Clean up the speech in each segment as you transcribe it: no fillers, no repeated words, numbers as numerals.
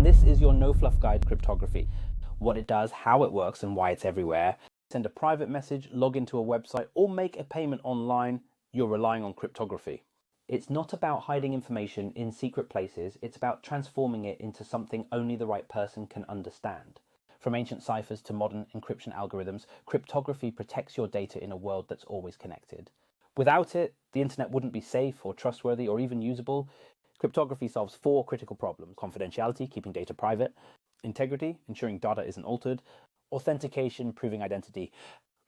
and this is your no-fluff guide to cryptography. What it does, how it works, and why it's everywhere. Send a private message, log into a website, or make a payment online, you're relying on cryptography. It's not about hiding information in secret places, it's about transforming it into something only the right person can understand. From ancient ciphers to modern encryption algorithms, cryptography protects your data in a world that's always connected. Without it, the internet wouldn't be safe or trustworthy or even usable. Cryptography solves 4 critical problems: confidentiality, keeping data private; integrity, ensuring data isn't altered; authentication, proving identity;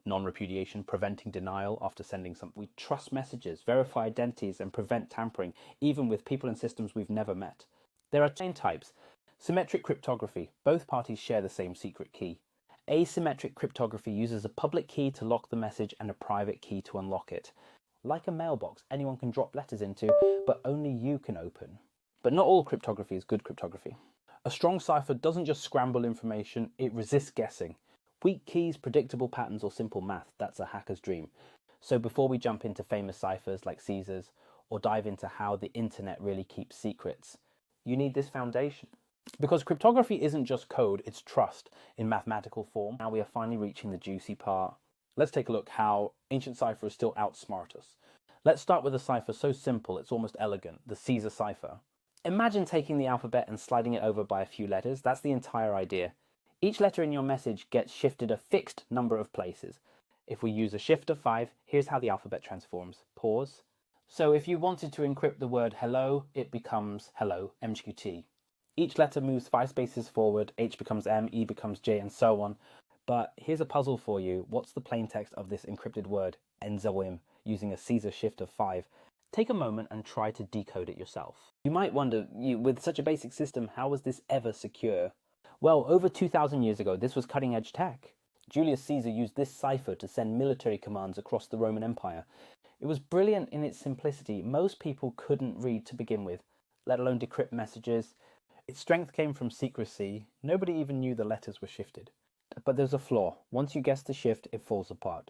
non-repudiation, preventing denial after sending something. We trust messages, verify identities, and prevent tampering, even with people and systems we've never met. There are 10 types. Symmetric cryptography. Both parties share the same secret key. Asymmetric cryptography uses a public key to lock the message and a private key to unlock it. Like a mailbox, anyone can drop letters into, but only you can open. But not all cryptography is good cryptography. A strong cipher doesn't just scramble information, it resists guessing. Weak keys, predictable patterns, or simple math, that's a hacker's dream. So before we jump into famous ciphers like Caesar's, or dive into how the internet really keeps secrets, you need this foundation. Because cryptography isn't just code, it's trust in mathematical form. Now we are finally reaching the juicy part. Let's take a look how ancient ciphers still outsmart us. Let's start with a cipher so simple it's almost elegant, the Caesar Cipher. Imagine taking the alphabet and sliding it over by a few letters. That's the entire idea. Each letter in your message gets shifted a fixed number of places. If we use a shift of 5, here's how the alphabet transforms. Pause. So if you wanted to encrypt the word hello, it becomes hello, MQT. Each letter moves 5 spaces forward, H becomes M, E becomes J, and so on. But here's a puzzle for you. What's the plain text of this encrypted word, enzawim, using a Caesar shift of 5? Take a moment and try to decode it yourself. You might wonder, with such a basic system, how was this ever secure? Well, over 2,000 years ago, this was cutting-edge tech. Julius Caesar used this cipher to send military commands across the Roman Empire. It was brilliant in its simplicity. Most people couldn't read to begin with, let alone decrypt messages. Its strength came from secrecy. Nobody even knew the letters were shifted. But there's a flaw. Once you guess the shift, it falls apart.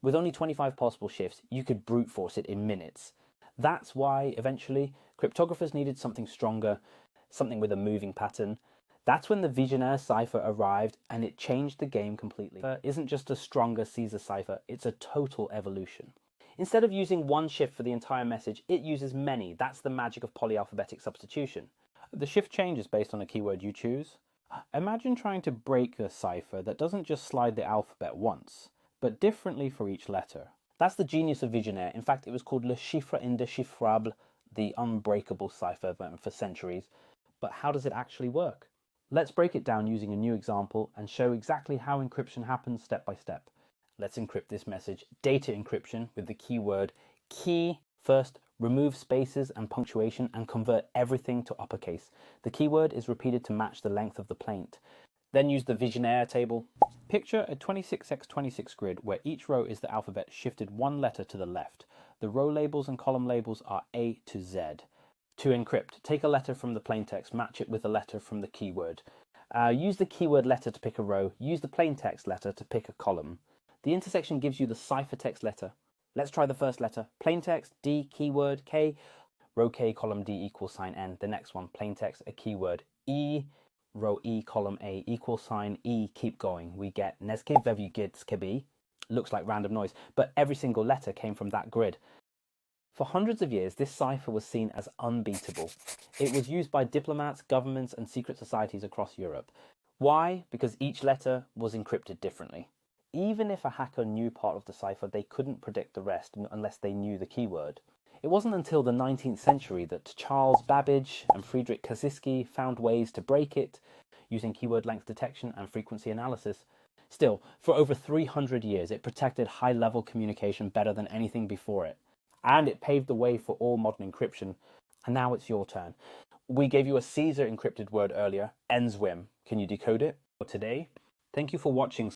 With only 25 possible shifts, you could brute force it in minutes. That's why, eventually, cryptographers needed something stronger, something with a moving pattern. That's when the Vigenère Cipher arrived, and it changed the game completely. It isn't just a stronger Caesar cipher, it's a total evolution. Instead of using one shift for the entire message, it uses many. That's the magic of polyalphabetic substitution. The shift changes based on a keyword you choose. Imagine trying to break a cipher that doesn't just slide the alphabet once, but differently for each letter. That's the genius of Vigenère. In fact, it was called le chiffre indéchiffrable, the unbreakable cipher for centuries. But how does it actually work? Let's break it down using a new example and show exactly how encryption happens step by step. Let's encrypt this message. Data encryption with the keyword key. First, remove spaces and punctuation and convert everything to uppercase. The keyword is repeated to match the length of the plaint. Then use the Vigenère table. Picture a 26x26 grid where each row is the alphabet shifted 1 letter to the left. The row labels and column labels are A to Z. To encrypt, take a letter from the plaintext, match it with a letter from the keyword. Use the keyword letter to pick a row. Use the plaintext letter to pick a column. The intersection gives you the ciphertext letter. Let's try the first letter. Plaintext, D, keyword, K. Row K, column D, equal sign N. The next one, plaintext, a keyword, E. Row E, column A, equal sign E. Keep going. We get Nezke Vevugidskebe. Looks like random noise, but every single letter came from that grid. For hundreds of years, this cipher was seen as unbeatable. It was used by diplomats, governments, and secret societies across Europe. Why? Because each letter was encrypted differently. Even if a hacker knew part of the cipher, they couldn't predict the rest unless they knew the keyword. It wasn't until the 19th century that Charles Babbage and Friedrich Kaczynski found ways to break it using keyword length detection and frequency analysis. Still, for over 300 years, it protected high-level communication better than anything before it. And it paved the way for all modern encryption. And now it's your turn. We gave you a Caesar encrypted word earlier, enzwim. Can you decode it? For today, thank you for watching.